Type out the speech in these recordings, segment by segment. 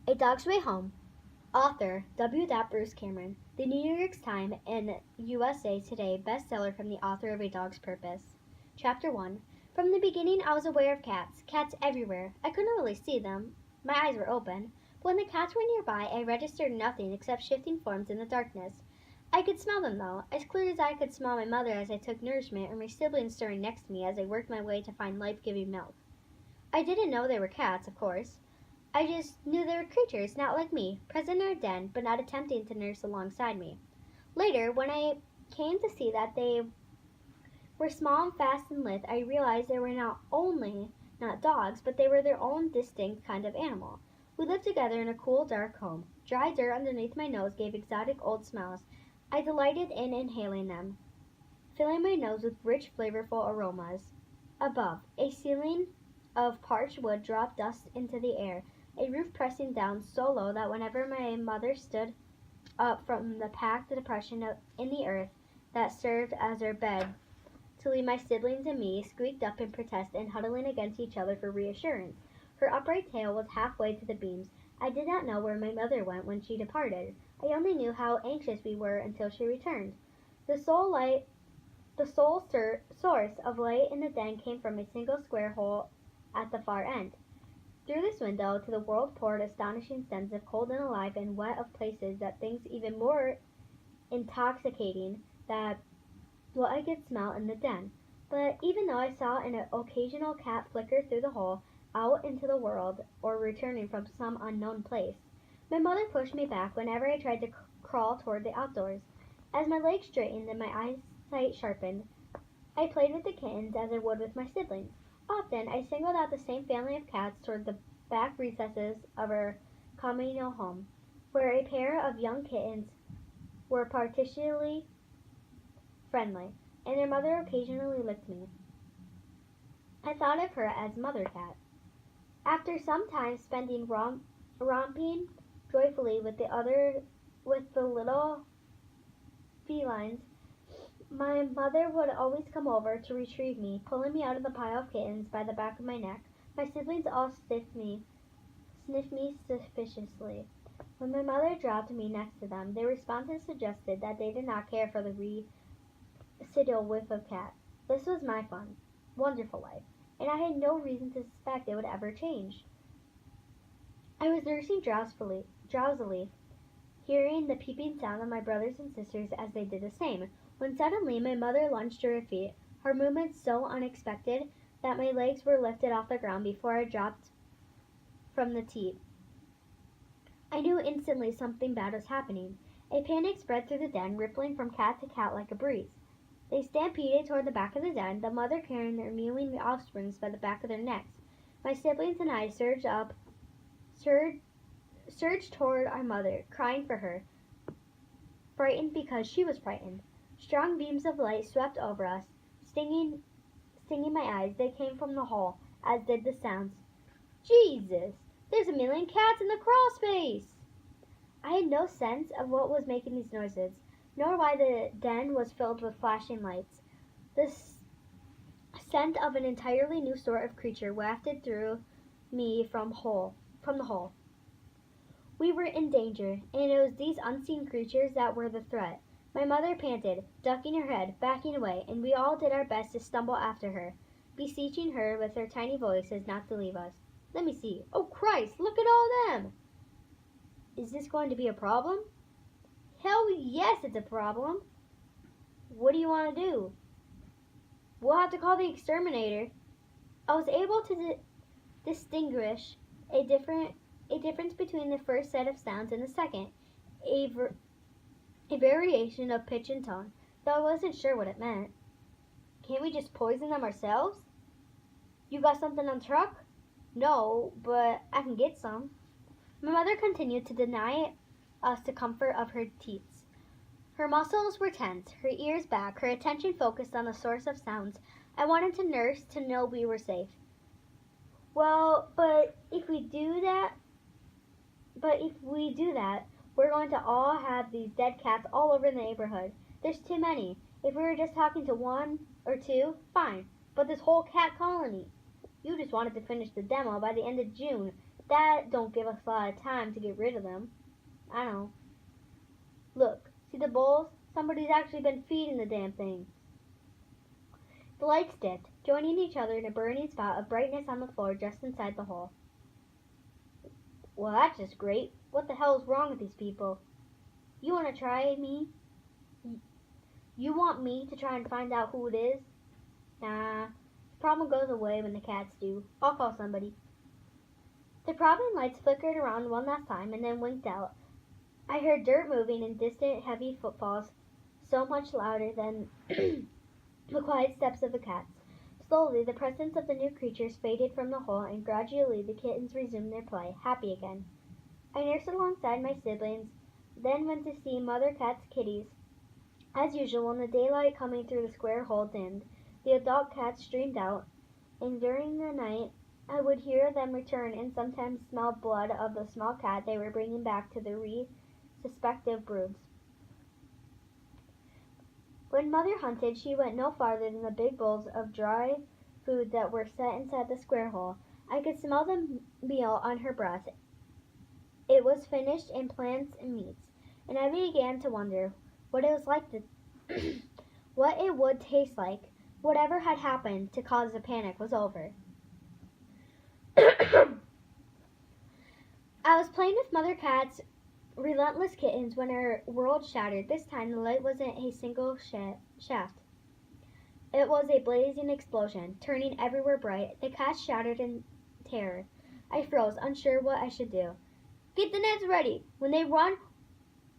A Dog's Way Home. Author W. Bruce Cameron. The New York Times and USA Today bestseller from the author of A Dog's Purpose. Chapter 1. From the beginning, I was aware of cats. Cats everywhere. I couldn't really see them. My eyes were open. But when the cats were nearby, I registered nothing except shifting forms in the darkness. I could smell them, though, as clear as I could smell my mother as I took nourishment or my siblings stirring next to me as I worked my way to find life-giving milk. I didn't know they were cats, of course. I just knew they were creatures not like me, present in our den, but not attempting to nurse alongside me. Later, when I came to see that they were small and fast and lithe, I realized they were not only not dogs, but they were their own distinct kind of animal. We lived together in a cool, dark home. Dry dirt underneath my nose gave exotic old smells. I delighted in inhaling them, filling my nose with rich, flavorful aromas. Above, a ceiling of parched wood dropped dust into the air, a roof pressing down so low that whenever my mother stood up from the packed depression in the earth that served as her bed to leave my siblings and me, squeaked up in protest and huddling against each other for reassurance. Her upright tail was halfway to the beams. I did not know where my mother went when she departed. I only knew how anxious we were until she returned. The sole source of light in the den came from a single square hole at the far end. Through this window to the world poured astonishing scents of cold and alive and wet of places that things even more intoxicating than what I could smell in the den. But even though I saw an occasional cat flicker through the hole out into the world or returning from some unknown place, my mother pushed me back whenever I tried to crawl toward the outdoors. As my legs straightened and my eyesight sharpened, I played with the kittens as I would with my siblings. Often I singled out the same family of cats toward the back recesses of our communal home, where a pair of young kittens were particularly friendly, and their mother occasionally licked me. I thought of her as Mother Cat. After some time spending romping joyfully with the little felines, my mother would always come over to retrieve me, pulling me out of the pile of kittens by the back of my neck. My siblings all sniffed me suspiciously. When my mother dropped me next to them, their responses suggested that they did not care for the residual whiff of cat. This was my fun, wonderful life, and I had no reason to suspect it would ever change. I was nursing drowsily, hearing the peeping sound of my brothers and sisters as they did the same, when suddenly my mother lunged to her feet, her movements so unexpected that my legs were lifted off the ground before I dropped from the teat. I knew instantly something bad was happening. A panic spread through the den, rippling from cat to cat like a breeze. They stampeded toward the back of the den, the mother carrying their mewing offsprings by the back of their necks. My siblings and I surged toward our mother, crying for her, frightened because she was frightened. Strong beams of light swept over us, stinging my eyes. They came from the hole, as did the sounds. Jesus! There's a million cats in the crawl space! I had no sense of what was making these noises, nor why the den was filled with flashing lights. The scent of an entirely new sort of creature wafted through me from the hole. We were in danger, and it was these unseen creatures that were the threat. My mother panted, ducking her head, backing away, and we all did our best to stumble after her, beseeching her with our tiny voices not to leave us. Let me see. Oh, Christ, look at all them! Is this going to be a problem? Hell yes, it's a problem. What do you want to do? We'll have to call the exterminator. I was able to distinguish a difference between the first set of sounds and the second, a variation of pitch and tone, though I wasn't sure what it meant. Can't we just poison them ourselves? You got something on the truck? No, but I can get some. My mother continued to deny us the comfort of her teats. Her muscles were tense, her ears back, her attention focused on the source of sounds. I wanted to nurse to know we were safe. Well, but if we do that, we're going to all have these dead cats all over the neighborhood. There's too many. If we were just talking to one or two, fine. But this whole cat colony. You just wanted to finish the demo by the end of June. That don't give us a lot of time to get rid of them. I know. Look, see the bowls? Somebody's actually been feeding the damn things. The lights dipped, joining each other in a burning spot of brightness on the floor just inside the hole. Well, that's just great. What the hell is wrong with these people? You want to try me? You want me to try and find out who it is? Nah, the problem goes away when the cats do. I'll call somebody. The problem lights flickered around one last time and then winked out. I heard dirt moving and distant heavy footfalls, so much louder than the quiet steps of the cats. Slowly, the presence of the new creatures faded from the hole, and gradually the kittens resumed their play, happy again. I nursed alongside my siblings, then went to see Mother Cat's kitties. As usual, when the daylight coming through the square hole dimmed, the adult cats streamed out, and during the night I would hear them return and sometimes smell blood of the small cat they were bringing back to the suspective broods. When Mother hunted, she went no farther than the big bowls of dry food that were set inside the square hole. I could smell the meal on her breath. It was finished in plants and meats, and I began to wonder what it was like to what it would taste like. Whatever had happened to cause the panic was over. I was playing with Mother Cat's relentless kittens when her world shattered. This time the light wasn't a single shaft. It was a blazing explosion, turning everywhere bright. The cats shouted in terror. I froze, unsure what I should do. Get the nets ready. When they run,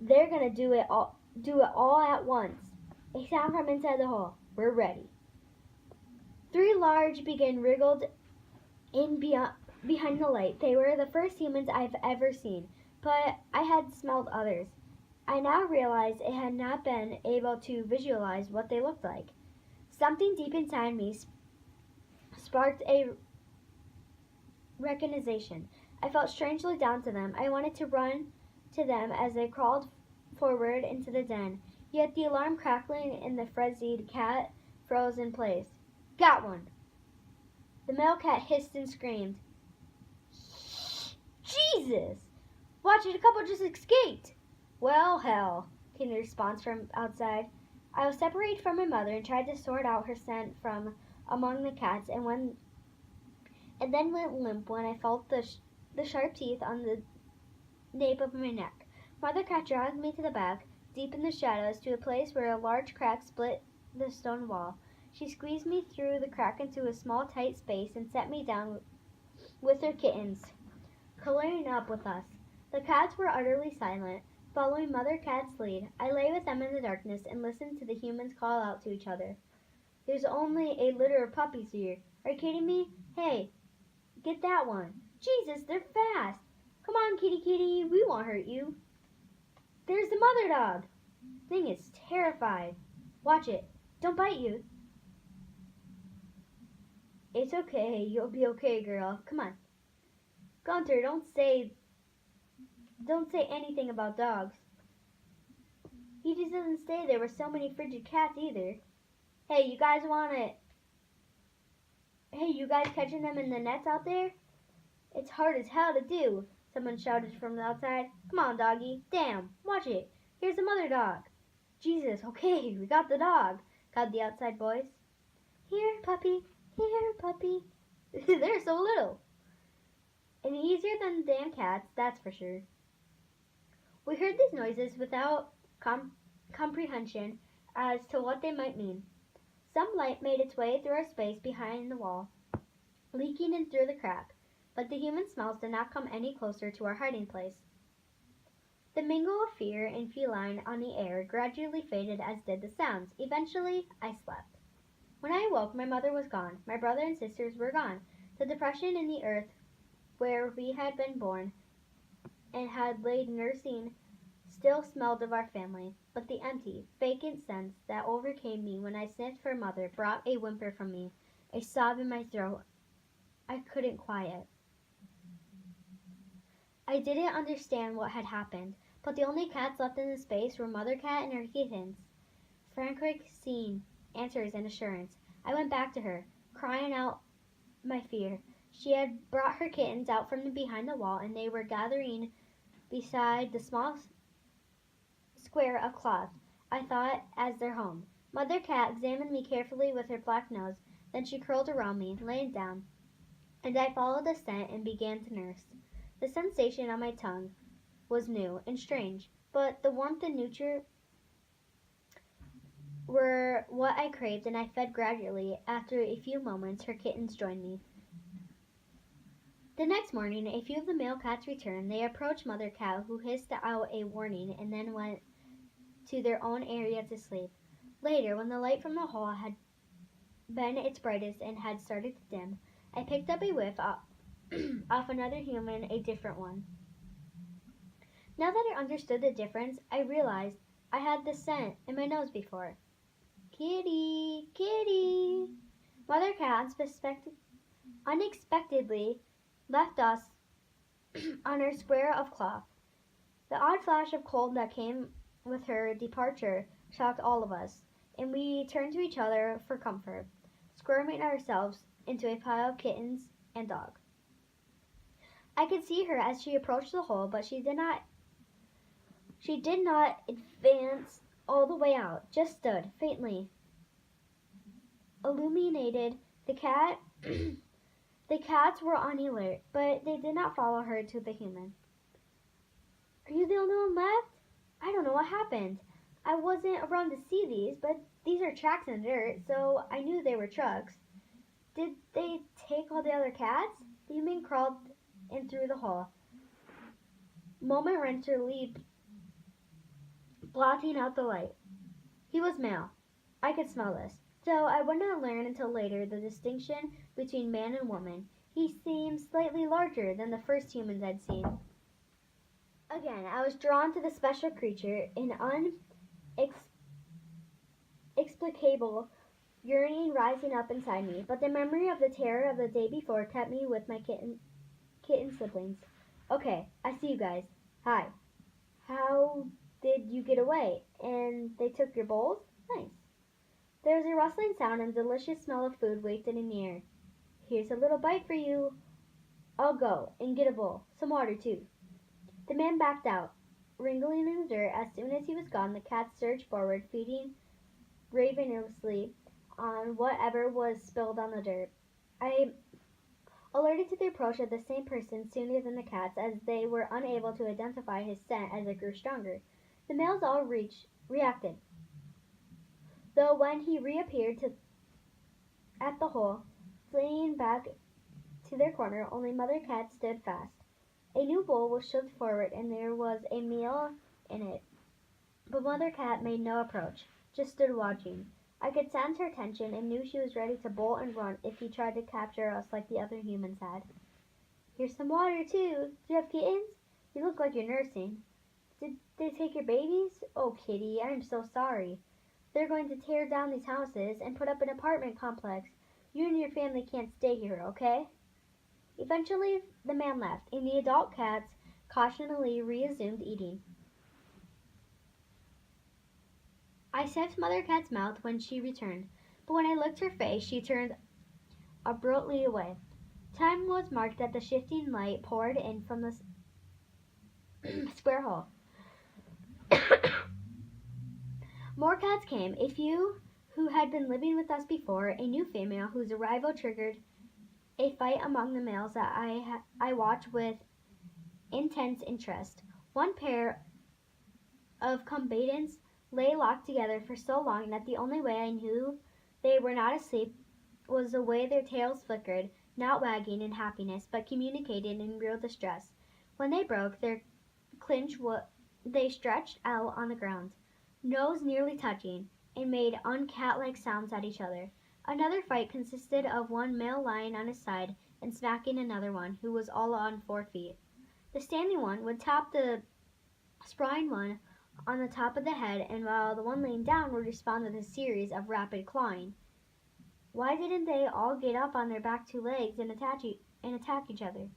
they're gonna do it all at once. A sound from inside the hole. We're ready. 3 large began wriggled in behind the light. They were the first humans I've ever seen, but I had smelled others. I now realized I had not been able to visualize what they looked like. Something deep inside me sparked a recognition. I felt strangely down to them. I wanted to run to them as they crawled forward into the den, yet the alarm crackling and the frenzied cat froze in place. Got one! The male cat hissed and screamed. Jesus! Watch it, a couple just escaped! Well, hell, came the response from outside. I was separated from my mother and tried to sort out her scent from among the cats, and then went limp when I felt the sharp teeth on the nape of my neck. Mother Cat dragged me to the back, deep in the shadows, to a place where a large crack split the stone wall. She squeezed me through the crack into a small, tight space and set me down with her kittens, coloring up with us. The cats were utterly silent. Following Mother Cat's lead, I lay with them in the darkness and listened to the humans call out to each other. There's only a litter of puppies here. Are you kidding me? Hey, get that one. Jesus, they're fast. Come on, kitty kitty, we won't hurt you. There's the mother dog. Thing is terrified. Watch it. Don't bite you. It's okay. You'll be okay, girl. Come on. Gunter, don't say anything about dogs. He just doesn't stay there with so many frigid cats either. Hey, you guys catching them in the nets out there? It's hard as hell to do, someone shouted from the outside. Come on, doggy. Damn, watch it. Here's the mother dog. Jesus, okay, we got the dog, called the outside voice. Here, puppy. Here, puppy. They're so little. And easier than the damn cats, that's for sure. We heard these noises without comprehension as to what they might mean. Some light made its way through our space behind the wall, leaking in through the crack, but the human smells did not come any closer to our hiding place. The mingle of fear and feline on the air gradually faded, as did the sounds. Eventually, I slept. When I awoke, my mother was gone. My brother and sisters were gone. The depression in the earth where we had been born and had laid nursing still smelled of our family, but the empty, vacant sense that overcame me when I sniffed for mother brought a whimper from me, a sob in my throat I couldn't quiet. I didn't understand what had happened, but the only cats left in the space were Mother Cat and her kittens. Frantic scene, answers and assurance. I went back to her, crying out my fear. She had brought her kittens out from behind the wall, and they were gathering beside the small square of cloth I thought as their home. Mother Cat examined me carefully with her black nose, then she curled around me, laying down, and I followed the scent and began to nurse. The sensation on my tongue was new and strange, but the warmth and nurture were what I craved, and I fed gradually. After a few moments, her kittens joined me. The next morning, a few of the male cats returned. They approached Mother Cat, who hissed out a warning and then went to their own area to sleep. Later, when the light from the hall had been its brightest and had started to dim, I picked up a whiff off another human, a different one. Now that I understood the difference, I realized I had the scent in my nose before. Kitty, kitty. Mother Cat unexpectedly left us on her square of cloth. The odd flash of cold that came with her departure shocked all of us, and we turned to each other for comfort, squirming ourselves into a pile of kittens and dog. I could see her as she approached the hole, but she did not advance all the way out, just stood, faintly illuminated. The cats were on alert, but they did not follow her to the human. Are you the only one left? I don't know what happened. I wasn't around to see these, but these are tracks in the dirt, so I knew they were trucks. Did they take all the other cats? The human crawled in through the hole. Moment Renter leaped, blotting out the light. He was male. I could smell this, though I would not learn until later the distinction between man and woman. He seemed slightly larger than the first humans I'd seen. Again, I was drawn to the special creature, an inexplicable yearning rising up inside me, but the memory of the terror of the day before kept me with my kitten siblings. Okay, I see you guys. Hi. How did you get away? And they took your bowls? Nice. There was a rustling sound and a delicious smell of food wafted in the air. Here's a little bite for you. I'll go and get a bowl. Some water, too. The man backed out, wriggling in the dirt. As soon as he was gone, the cats surged forward, feeding ravenously on whatever was spilled on the dirt. I alerted to the approach of the same person sooner than the cats, as they were unable to identify his scent as it grew stronger. The males all reacted, though when he reappeared at the hole, fleeing back to their corner, only Mother Cat stood fast. A new bowl was shoved forward, and there was a meal in it. But Mother Cat made no approach, just stood watching. I could sense her tension and knew she was ready to bolt and run if he tried to capture us like the other humans had. Here's some water, too. Do you have kittens? You look like you're nursing. Did they take your babies? Oh, Kitty, I'm so sorry. They're going to tear down these houses and put up an apartment complex. You and your family can't stay here, okay? Eventually, the man left, and the adult cats cautiously resumed eating. I sniffed Mother Cat's mouth when she returned, but when I looked her face, she turned abruptly away. Time was marked as the shifting light poured in from the square hole. More cats came, a few who had been living with us before, a new female whose arrival triggered a fight among the males that I watched with intense interest. One pair of combatants lay locked together for so long that the only way I knew they were not asleep was the way their tails flickered, not wagging in happiness, but communicating in real distress. When they broke their clinch, they stretched out on the ground, nose nearly touching, and made uncat-like sounds at each other. Another fight consisted of one male lying on his side and smacking another one, who was all on 4 feet. The standing one would tap the sprawling one on the top of the head, and while the one laying down would respond with a series of rapid clawing. Why didn't they all get up on their back 2 legs and attack each other?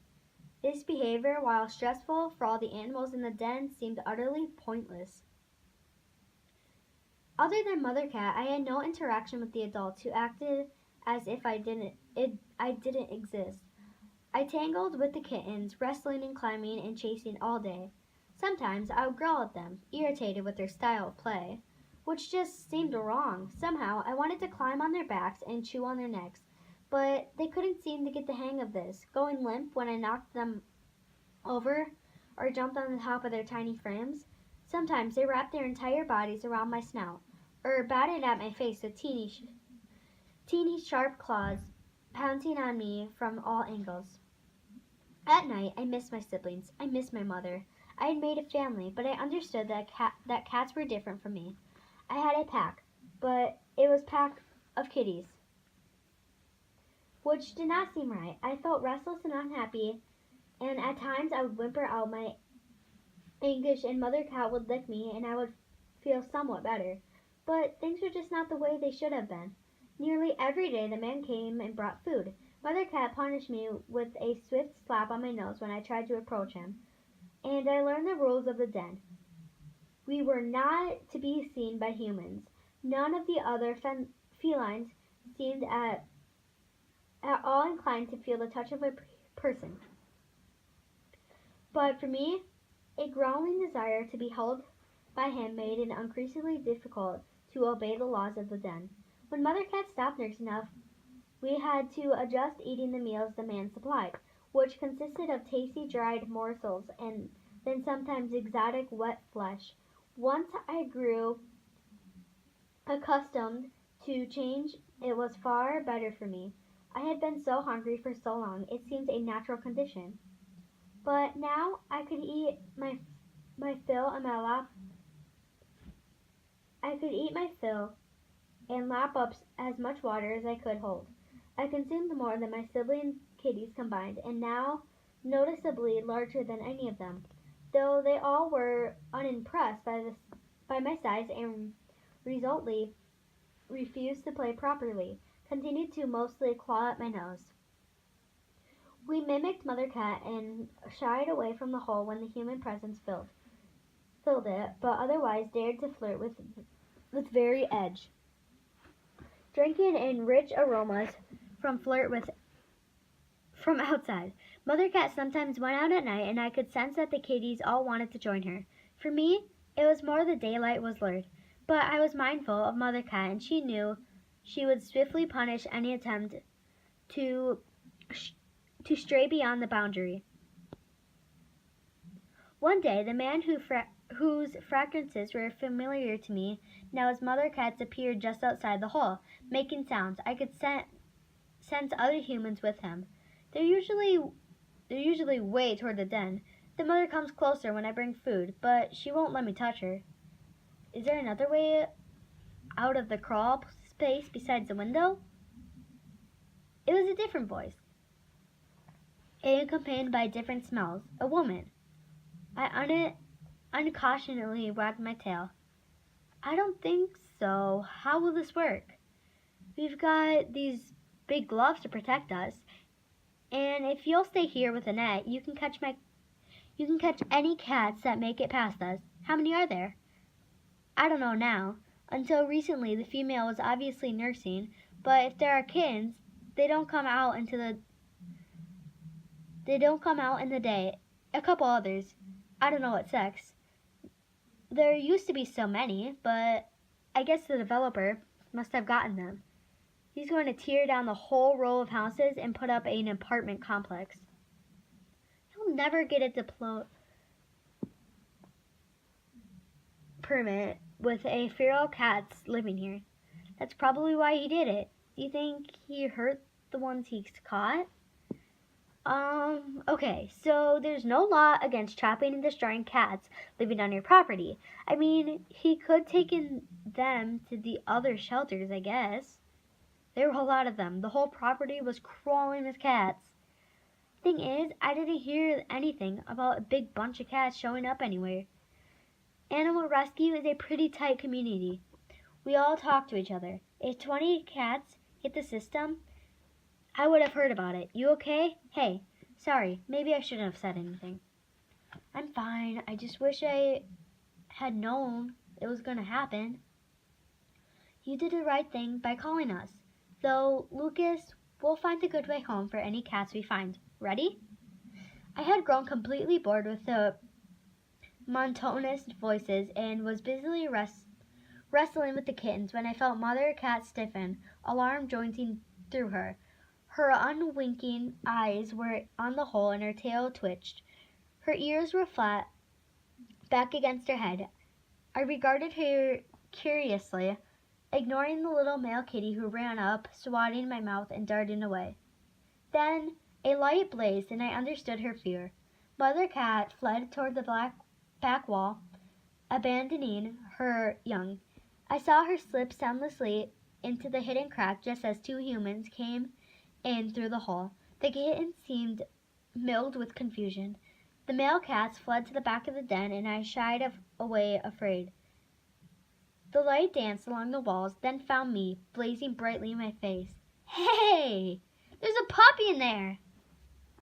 This behavior, while stressful for all the animals in the den, seemed utterly pointless. Other than Mother Cat, I had no interaction with the adults, who acted as if I didn't exist. I tangled with the kittens, wrestling and climbing and chasing all day. Sometimes I would growl at them, irritated with their style of play, which just seemed wrong. Somehow I wanted to climb on their backs and chew on their necks, but they couldn't seem to get the hang of this, going limp when I knocked them over or jumped on the top of their tiny frames. Sometimes they wrapped their entire bodies around my snout, or batted at my face with teeny sharp claws, pouncing on me from all angles. At night, I missed my siblings. I missed my mother. I had made a family, but I understood that cats were different from me. I had a pack, but it was a pack of kitties, which did not seem right. I felt restless and unhappy, and at times I would whimper out my anguish, and Mother Cat would lick me, and I would feel somewhat better. But things were just not the way they should have been. Nearly every day the man came and brought food. Mother Cat punished me with a swift slap on my nose when I tried to approach him, and I learned the rules of the den. We were not to be seen by humans. None of the other felines seemed at all inclined to feel the touch of a person. But for me, a growling desire to be held by him made it increasingly difficult to obey the laws of the den. When Mother Cat stopped nursing us, we had to adjust eating the meals the man supplied, which consisted of tasty dried morsels and then sometimes exotic wet flesh. Once I grew accustomed to change, it was far better for me. I had been so hungry for so long, it seemed a natural condition. But now I could eat my fill and my lap. I could eat my fill and lap up as much water as I could hold. I consumed more than my sibling kitties combined, and now noticeably larger than any of them, though they all were unimpressed by my size and resultantly refused to play properly, continued to mostly claw at my nose. We mimicked Mother Cat and shied away from the hole when the human presence filled it, but otherwise dared to flirt with very edge, drinking in rich aromas from outside. Mother Cat sometimes went out at night, and I could sense that the kitties all wanted to join her. For me, it was more the daylight was lured, but I was mindful of Mother Cat, and she knew she would swiftly punish any attempt to stray beyond the boundary. One day, the man whose fragrances were familiar to me, now as Mother Cat's, appeared just outside the hole, making sounds. I could sense other humans with him. They're usually way toward the den. The mother comes closer when I bring food, but she won't let me touch her. Is there another way out of the crawl space besides the window? It was a different voice, accompanied by different smells. A woman. I uncautionally wagged my tail. I don't think so. How will this work? We've got these big gloves to protect us, and if you'll stay here with a net, you can catch any cats that make it past us. How many are there? I don't know now. Until recently, the female was obviously nursing, but if there are kittens, they don't come out in the day. A couple others. I don't know what sex. There used to be so many, but I guess the developer must have gotten them. He's going to tear down the whole row of houses and put up an apartment complex. He'll never get a permit with a feral cats living here. That's probably why he did it. Do you think he hurt the ones he's caught? Okay, so there's no law against trapping and destroying cats living on your property. I mean, he could take them to the other shelters, I guess. There were a lot of them. The whole property was crawling with cats. Thing is, I didn't hear anything about a big bunch of cats showing up anywhere. Animal rescue is a pretty tight community. We all talk to each other. If 20 cats hit the system, I would have heard about it. You okay? Hey, sorry, maybe I shouldn't have said anything. I'm fine. I just wish I had known it was going to happen. You did the right thing by calling us. Though, Lucas, we'll find a good way home for any cats we find. Ready?" I had grown completely bored with the monotonous voices and was busily wrestling with the kittens when I felt Mother Cat stiffen, alarm jointing through her. Her unwinking eyes were on the hole and her tail twitched. Her ears were flat back against her head. I regarded her curiously, ignoring the little male kitty who ran up, swatting my mouth and darting away. Then a light blazed and I understood her fear. Mother Cat fled toward the back wall, abandoning her young. I saw her slip soundlessly into the hidden crack just as two humans came in through the hole. The kittens seemed milled with confusion. The male cats fled to the back of the den and I shied away afraid. The light danced along the walls, then found me, blazing brightly in my face. "Hey! There's a puppy in there!"